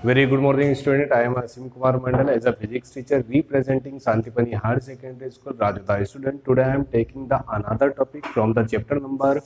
Very good morning, student. I am Asim Kumar Mandal as a physics teacher representing Santipani Higher Secondary School, Rajata. Student, today I am taking the another topic from the chapter number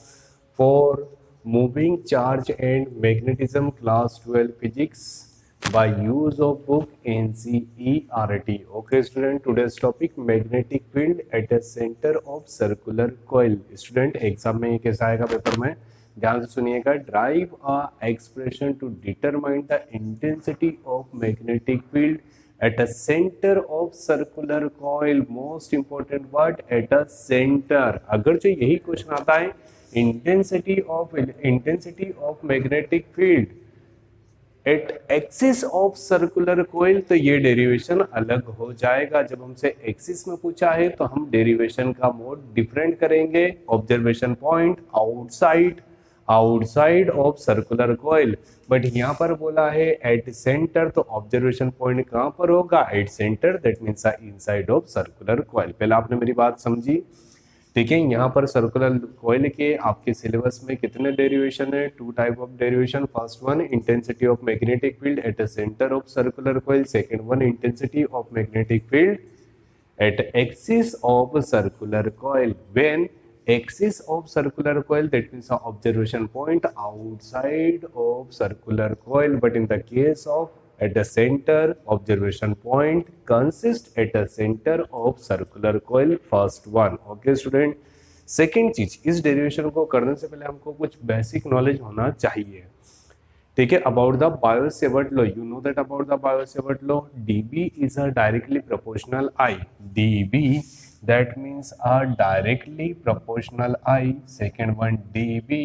4, Moving Charge and Magnetism, Class 12 Physics by use of book NCERT. Okay, student. Today's topic magnetic field at the center of circular coil. Student, exam में ये कैसा आएगा paper में? ध्यान से सुनिएगा. Drive a expression to determine the intensity of magnetic field at a centre of circular coil. Most important word, at a centre. अगर जो यही क्वेश्चन आता है intensity of magnetic field at axis of circular coil, तो ये derivation अलग हो जाएगा. जब हमसे एक्सिस में पूछा है तो हम डेरिवेशन का मोड डिफरेंट करेंगे. Observation point outside of circular coil, but यहाँ पर बोला है एट सेंटर, तो ऑब्जर्वेशन पॉइंट कहाँ पर होगा? At centre, that means inside of circular coil. पहले आपने मेरी बात समझी, ठीक है. यहाँ पर सर्कुलर कोइल के आपके सिलेबस में कितने डेरिवेशन है? 2 type of derivation. First one, intensity of magnetic field at the centre of circular coil. Second one, intensity of magnetic field at axis of circular coil. When axis of circular coil, that means the observation point outside of circular coil, but in the case of at the center, observation point consists at the center of circular coil. First one. Okay student. Second चीज, इस derivation को करने से पहले हमको कुछ basic knowledge होना चाहिए, ठीक है. About the Biot Savart law, you know that about the Biot Savart law, dB is a directly proportional I. dB, that means a directly proportional I. Second one, dB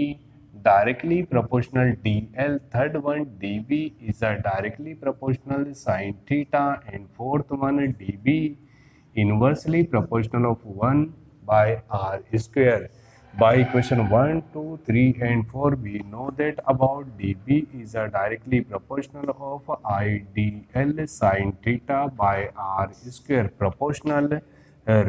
directly proportional dl. Third one, dB is a directly proportional sin theta. And fourth one, dB inversely proportional of 1 by r square. By equation 1, 2, 3 and 4, we know that about dB is a directly proportional of IDL sin theta by r square. Proportional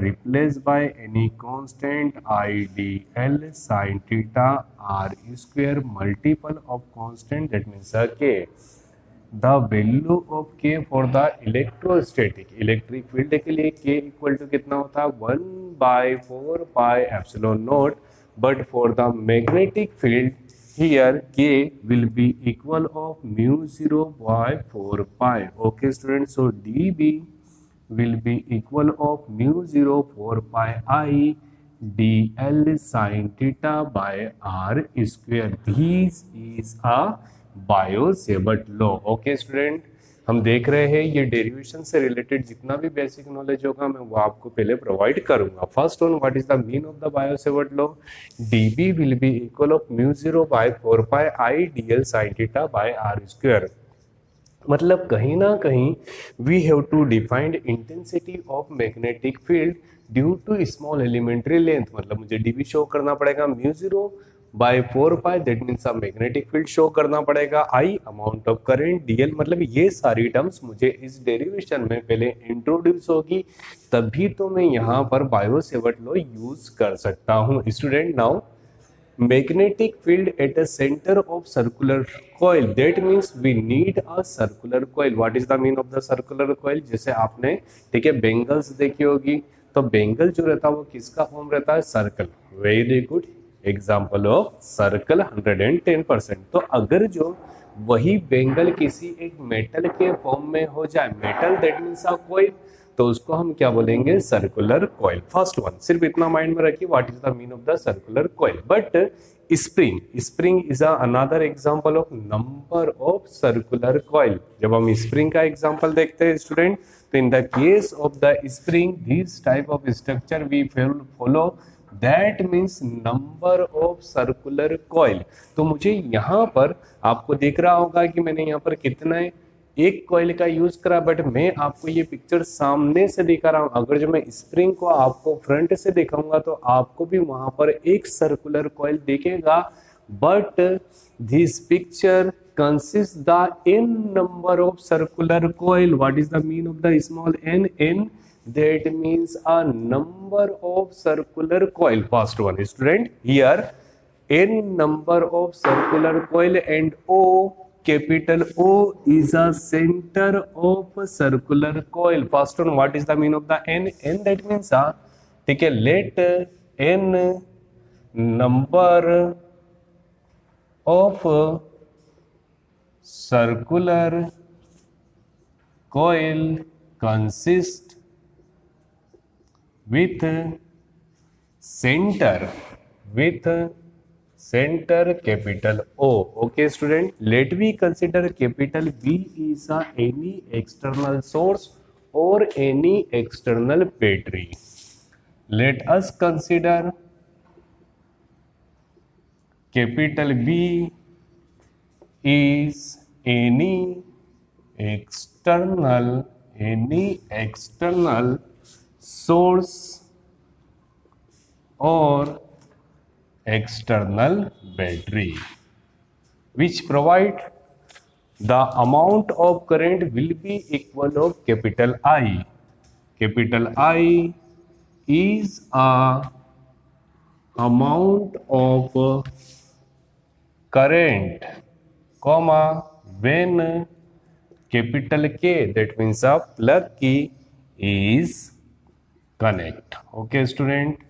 replaced by any constant IDL sin theta r square multiple of constant, that means k. The value of k for the electrostatic, electric field के लिए k equal to कितना होता है? 1 by 4 pi epsilon naught. But for the magnetic field, here k will be equal of mu 0 by 4 pi. Okay students, so dB will be equal of mu 0 4 pi I dl sin theta by r square. This is a Biot-Savart law. Okay student, हम देख रहे हैं ये derivation से related जितना भी basic knowledge होगा मैं वो आपको पहले प्रोवाइड करूंगा. First one, what is the mean of the Biot Savart law? dB will be equal of mu 0 by 4 pi I dl sin theta by r square. मतलब कहीं ना कहीं we have to defined intensity of magnetic field due to small elementary length. मतलब मुझे dB show करना पड़ेगा mu 0 by 4 pi, that means magnetic field show करना पड़ेगा I, amount of current dl. मतलब ये सारी टर्म्स मुझे इस डेरिवेशन में पहले इंट्रोड्यूस होगी, तभी तो मैं यहाँ पर बायो-सेवर्ट लॉ यूज कर सकता हूँ. Student, now magnetic field at the center of circular coil, that means we need a circular coil. What is the mean of the circular coil? जैसे आपने, ठीक है, बेंगल्स देखी होगी, तो बेंगल जो रहता है वो किसका फॉर्म रहता है? Circle. Very good example of circle, 110%. तो अगर जो वही बेंगल किसी एक मेटल के फॉर्म में हो जाए, metal that means a coil, तो उसको हम क्या बोलेंगे? Circular coil. फर्स्ट वन, सिर्फ इतना माइंड में रखिए, what is the mean of the circular coil. But spring is another example of number of circular coil. जब हम स्प्रिंग का एग्जांपल देखते हैं स्टूडेंट, तो in the case of the spring this type of structure we follow, that means number of circular coil. तो मुझे यहाँ पर आपको दिख रहा होगा कि मैंने यहाँ पर कितने एक कॉइल का यूज करा, बट मैं आपको ये पिक्चर सामने से दिखा रहा हूं. अगर जो मैं स्प्रिंग को आपको फ्रंट से दिखाऊंगा तो आपको भी वहां पर एक सर्कुलर कॉइल दिखेगा, but this picture consists the n number of circular coil. What is the mean of the small n? N, that means a number of circular coil. First one, student, here n number of circular coil and O capital O is a center of circular coil. First one, what is the meaning of the n? N that means ठीक है, let n number of circular coil consist with center capital O. Okay student, let we consider capital B is any external source or any external battery. Let us consider capital B is any external source or external battery which provide the amount of current will be equal of capital I. Capital I is a amount of current, comma, when capital K, that means a plug key, is connect. Okay student,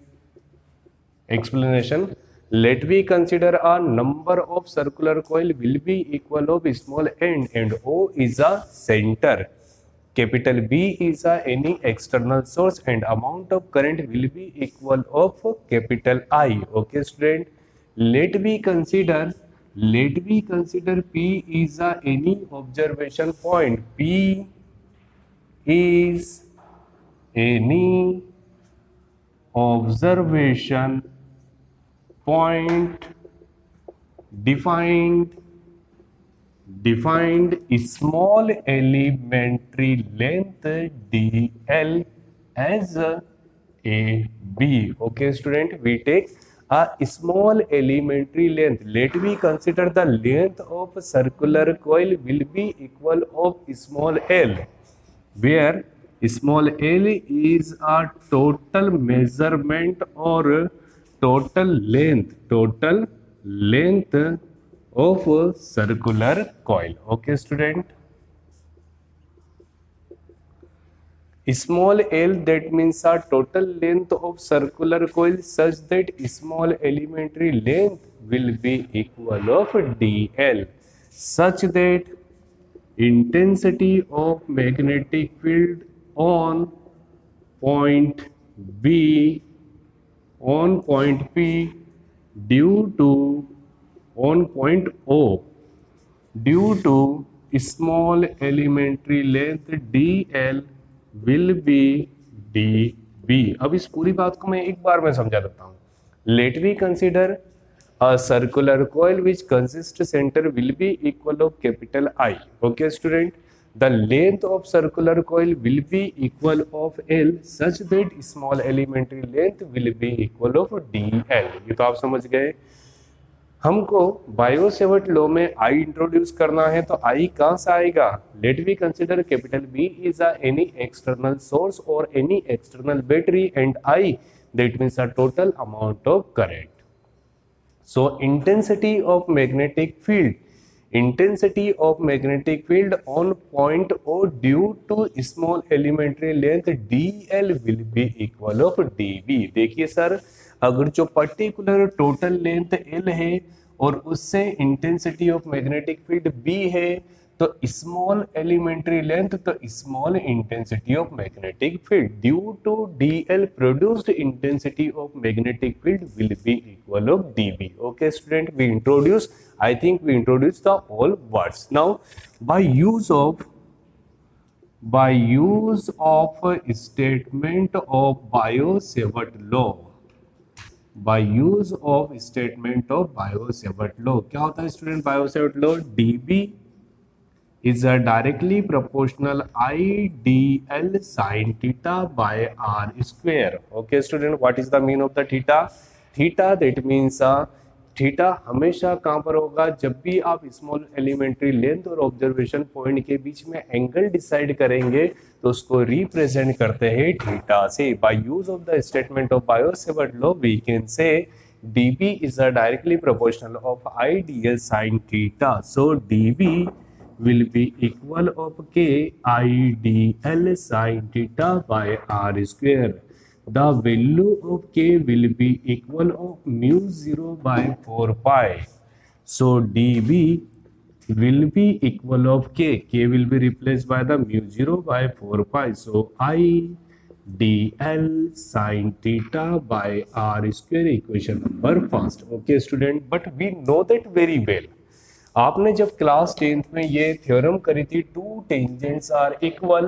explanation. Let we consider a number of circular coil will be equal of small n and O is a center. Capital B is any external source and amount of current will be equal of capital I. Okay student, let we consider P is any observation point. P is any observation point defined small elementary length dl as a b. Okay student, we take a small elementary length. Let we consider the length of circular coil will be equal of small l, where small l is a total measurement or total length of circular coil. Okay student, small l that means a total length of circular coil such that small elementary length will be equal of dl, such that intensity of magnetic field on point P due to small elementary length dl will be dB. अब इस पूरी बात को मैं एक बार में समझा देता हूँ. Let we consider a circular coil which consists center will be equal of capital I. Okay student, the length of circular coil will be equal of L such that small elementary length will be equal of dl. ये तो आप समझ गए. हमको Biot Savart law में I introduce करना है, तो I कहाँ से आएगा? Let we consider capital B is any external source और any external battery and I that means a total amount of current. So intensity of magnetic field on point O due to small elementary length dl will be equal of dB. देखिए sir, अगर जो particular total length L है और उससे intensity of magnetic field B है, तो small elementary length तो small intensity of magnetic field due to dl produced intensity of magnetic field will be equal of dB. Okay student, we introduce the all words. Now by use of statement of Biot Savart law, क्या होता है student Biot Savart law? dB is a directly proportional IDL sin theta by r square. Okay student, what is the mean of the theta? Theta that means theta हमेशा कहां पर होगा? जब भी आप स्मॉल एलिमेंट्री लेंथ और ऑब्जर्वेशन पॉइंट के बीच में एंगल डिसाइड करेंगे तो उसको रिप्रेजेंट करते हैं थीटा से. By use of the statement of Biot Savart law we can say dB is a directly proportional of IDL sin theta. So dB will be equal of k idl sin theta by r square. The value of k will be equal of mu 0 by 4 pi. So dB will be equal of k. K will be replaced by the mu 0 by 4 pi. So I dl sin theta by r square equation number first. Okay student, but we know that very well. आपने जब class 10th में ये theorem करी थी to tangents are equal,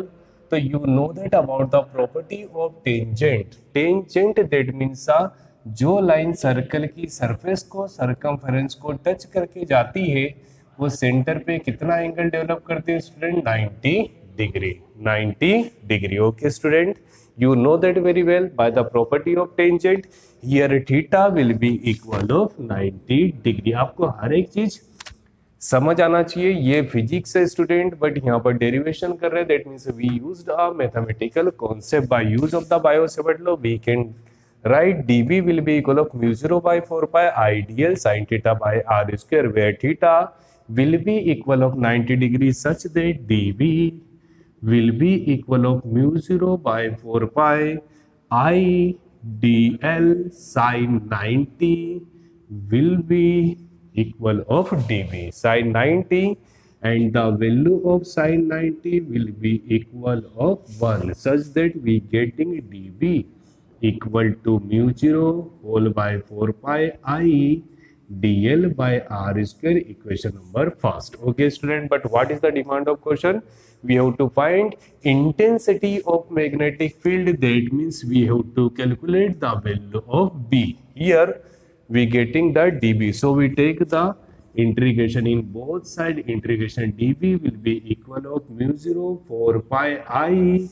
तो you know that about the property of tangent. Tangent that means जो line circle की surface को सरकमफेरेंस को टच करके जाती है वो सेंटर पे कितना एंगल डेवलप करती है student? 90 degree. 90 degree. Okay student, you know that very well by the property of tangent. Here theta will be equal of 90 degree. आपको हर एक चीज समझ आना चाहिए. ये फिजिक्स है स्टूडेंट, बट यहाँ पर डेरिवेशन कर रहे हैं. That means we used a mathematical concept. By use of the Biot Savart law we can write dB will be equal of mu 0 by 4 pi ideal sin theta by r square, where theta will be equal of 90 degree such that dB will be equal of mu 0 by 4 pi I dl sin 90 will be equal of dB sin 90, and the value of sin 90 will be equal of 1 such that we getting dB equal to mu 0 whole by 4 pi I dl by r square equation number first. Okay student, but what is the demand of question? We have to find intensity of magnetic field. That means we have to calculate the value of B. Here we getting the dB, so we take the integration in both side. Integration dB will be equal of mu 0 4 pi I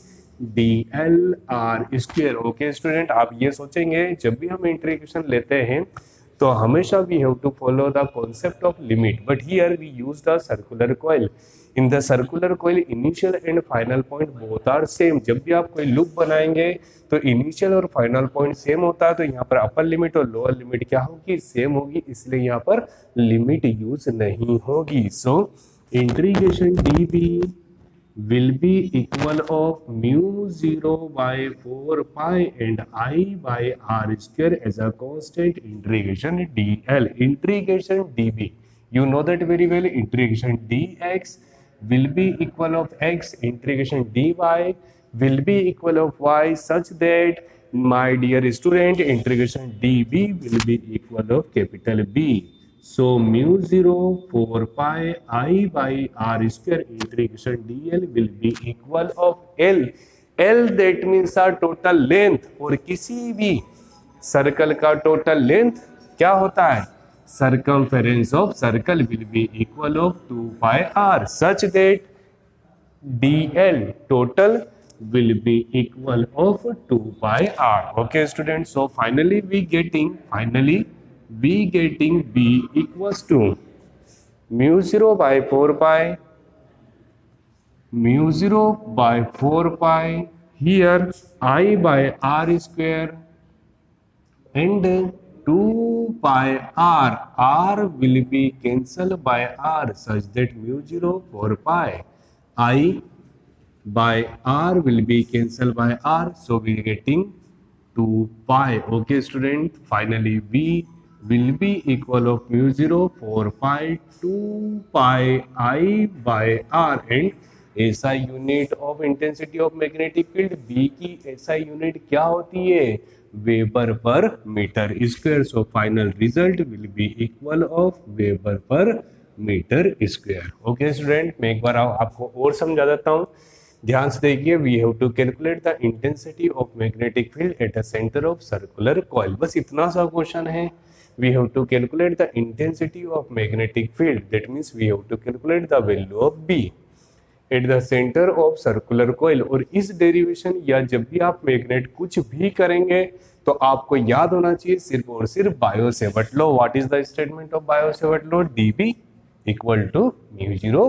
dl r square. Okay student, आप ये सोचेंगे जब भी हम integration लेते हैं तो हमेशा we have to follow the concept of limit, but here we use the circular coil. In the circular coil initial and final point both are same. जब भी आप कोई लूप बनाएंगे तो इनिशियल और फाइनल पॉइंट सेम होता है, तो यहाँ पर अपर लिमिट और लोअर लिमिट क्या होगी? सेम होगी, इसलिए यहाँ पर लिमिट यूज नहीं होगी. So integration dB will be equal of mu 0 by 4 pi and I by r square as a constant. Integration dl, integration dB, you know that very well. Integration dx will be equal of x, integration dy will be equal of y, such that my dear student integration dB will be equal of capital B. So mu 0 4 pi I by r square integration dl will be equal of L. L that means our total length, और किसी भी circle का total length क्या होता है? Circumference of circle will be equal of 2 pi r, such that dl total will be equal of 2 pi r. Okay students, so finally we getting B equals to mu 0 by 4 pi, mu 0 by 4 pi, here I by r square and 2 pi r will be cancelled by r, such that mu 0 4 pi I by r will be cancelled by r, so we are getting 2 pi. Okay student, finally V will be equal of mu 0 4 pi 2 pi I by r, and SI unit of intensity of magnetic field B की SI unit क्या होती है? Weber per metre square. So final result will be equal of weber per metre square. Okay student, मैं एक बार आपको और समझा देता हूँ, ध्यान से देखिए. We have to calculate the intensity of magnetic field at a centre of circular coil. बस इतना सा क्वेश्चन है. We have to calculate the intensity of magnetic field. That means we have to calculate the value of B at the center of circular coil. और इस derivation या जब भी आप मैग्नेट कुछ भी करेंगे तो आपको याद होना चाहिए सिर्फ और सिर्फ Biot Savart law. What is the statement of Biot Savart law? dB equal to mu 0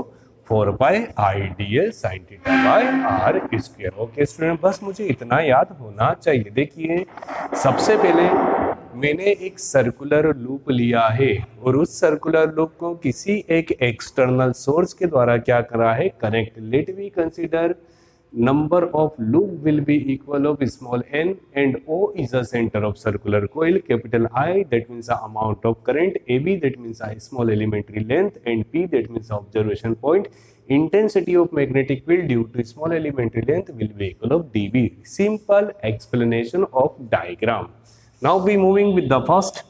4 pi I dl sin theta by r square. Okay student, बस मुझे इतना याद होना चाहिए. देखिए सबसे पहले मैंने एक सर्कुलर लूप लिया है और उस सर्कुलर लूप को किसी एक एक्सटर्नल सोर्स के द्वारा क्या करा है, connect. Let we consider number of loop will be equal of small n and O is the center of circular coil. Capital I, that means the amount of current. AB, that means a small elementary length, and P, that means the observation point. Intensity of magnetic field due to small elementary length will be equal of dB. Simple explanation of diagram. Now we moving with the first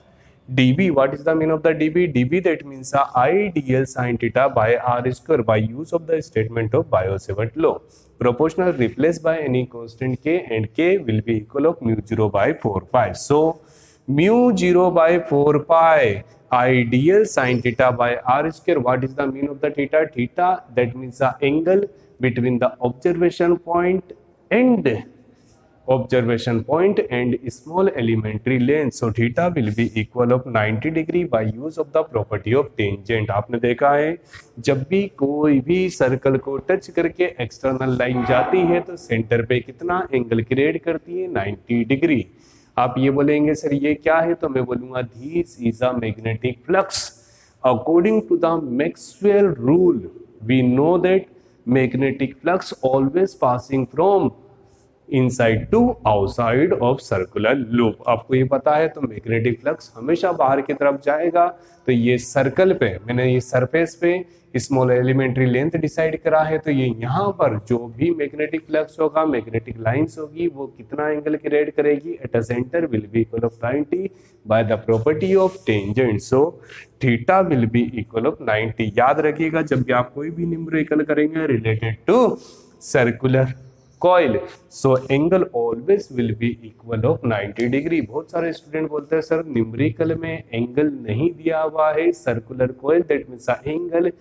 dB. What is the meaning of the dB? dB, that means the ideal sin theta by r square by use of the statement of Biot-Savart law. Proportional replaced by any constant k, and k will be equal of mu 0 by 4 pi. So mu 0 by 4 pi ideal sin theta by r square. What is the mean of the theta? Theta, that means the angle between the observation point and small elementary length. So theta will be equal of 90 degree by use of the property of tangent. आपने देखा है जब भी कोई भी circle को touch करके external line जाती है तो सेंटर पे कितना एंगल क्रिएट करती है, 90 डिग्री. आप ये बोलेंगे सर ये क्या है, तो मैं बोलूंगा this is a magnetic flux. According to the Maxwell rule we know that magnetic flux always passing from inside to outside of circular loop. आपको ये पता है तो मैग्नेटिक फ्लक्स हमेशा बाहर की तरफ जाएगा. तो ये सर्कल पे मैंने ये सरफेस पे स्मॉल एलिमेंट्री लेंथ डिसाइड करा है, तो ये यहाँ पर जो भी मैग्नेटिक फ्लक्स होगा, मैग्नेटिक लाइंस होगी, वो कितना एंगल क्रिएट करेगी, eight a centre will be equal of 90 by the property of tangent. So theta will be equal of 90. याद रखिएगा जब भी आप कोई भी न्यूमेरिकल करेंगे related to circular coil, so angle always will be equal of 90 degree. बहुत सारे स्टूडेंट बोलते हैं सर न्यूमेरिकल में एंगल नहीं दिया हुआ है circular coil, that means angle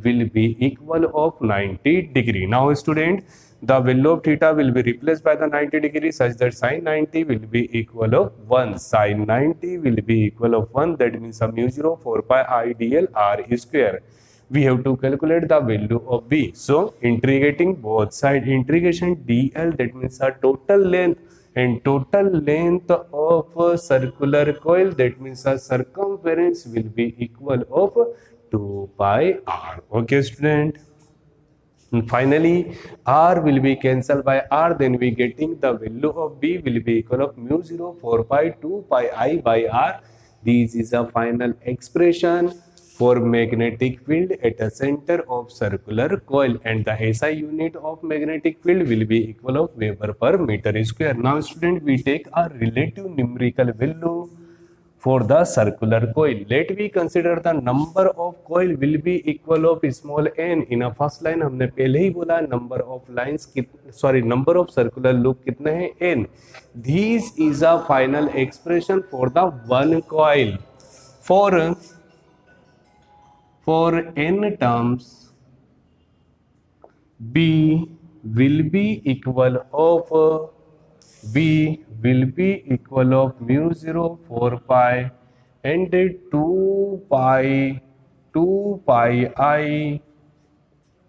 will be equal of 90 degree. Now student the value of theta will be replaced by the 90 degree such that sin 90 will be equal of 1. Sin 90 will be equal of 1, that means mu 0 4 pi I dl r square. We have to calculate the value of b. So integrating both side, integration dl, that means a total length, and total length of a circular coil, that means a circumference will be equal of 2 pi r. Okay student. And finally r will be cancelled by r, then we getting the value of b will be equal of mu 0 4 pi 2 pi I by r. This is a final expression for magnetic field at a center of circular coil, and the SI unit of magnetic field will be equal of Weber per meter square. Now student, we take a relative numerical value for the circular coil. Let we consider the number of coil will be equal of small n. In a first line हमने पहले ही बोला number of lines number of circular loop कितने हैं, n. This is a final expression for the one coil. For n terms b will be equal of mu 0 4 pi and 2 pi I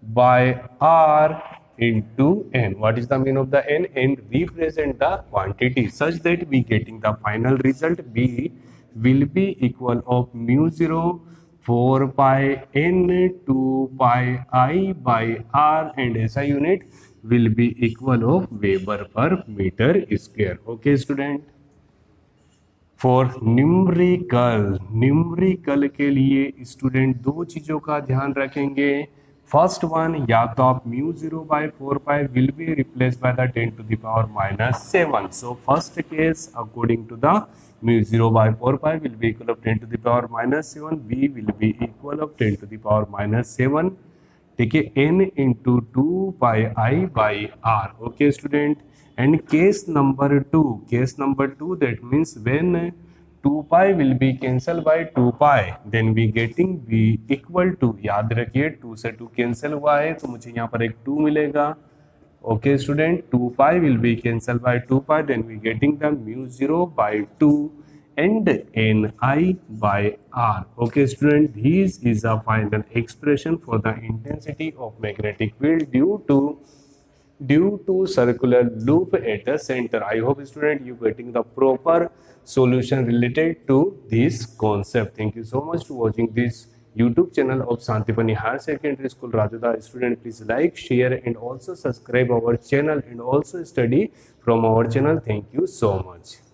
by r into n. What is the mean of the n? N represent the quantity such that we getting the final result b will be equal of mu 0 4 pi n 2 pi I by r, and SI unit will be equal of Weber per meter square. Okay student. For numerical के लिए student दो चीजों का ध्यान रखेंगे. First one, या तो आप mu 0 by 4 pi will be replaced by the 10 to the power minus 7. So first case according to the mu 0 by 4 pi will be equal of 10 to the power minus 7. B will be equal of 10 to the power minus 7. ठीक है, n into 2 pi I by r. Okay student. And case number 2, that means when 2 pi will be cancelled by 2 pi, then we getting b equal to, याद रखिए 2 से 2 cancel हुआ है तो मुझे यहाँ पर एक 2 मिलेगा. Okay student, 2 pi will be cancelled by 2 pi, then we getting the mu 0 by 2 and ni by r. Okay student, this is a final expression for the intensity of magnetic field due to due to circular loop at the center. I hope student you getting the proper solution related to this concept. Thank you so much to watching this YouTube channel of Santipani Higher Secondary School Rajada. Student, please like, share and also subscribe our channel and also study from our channel. Thank you so much.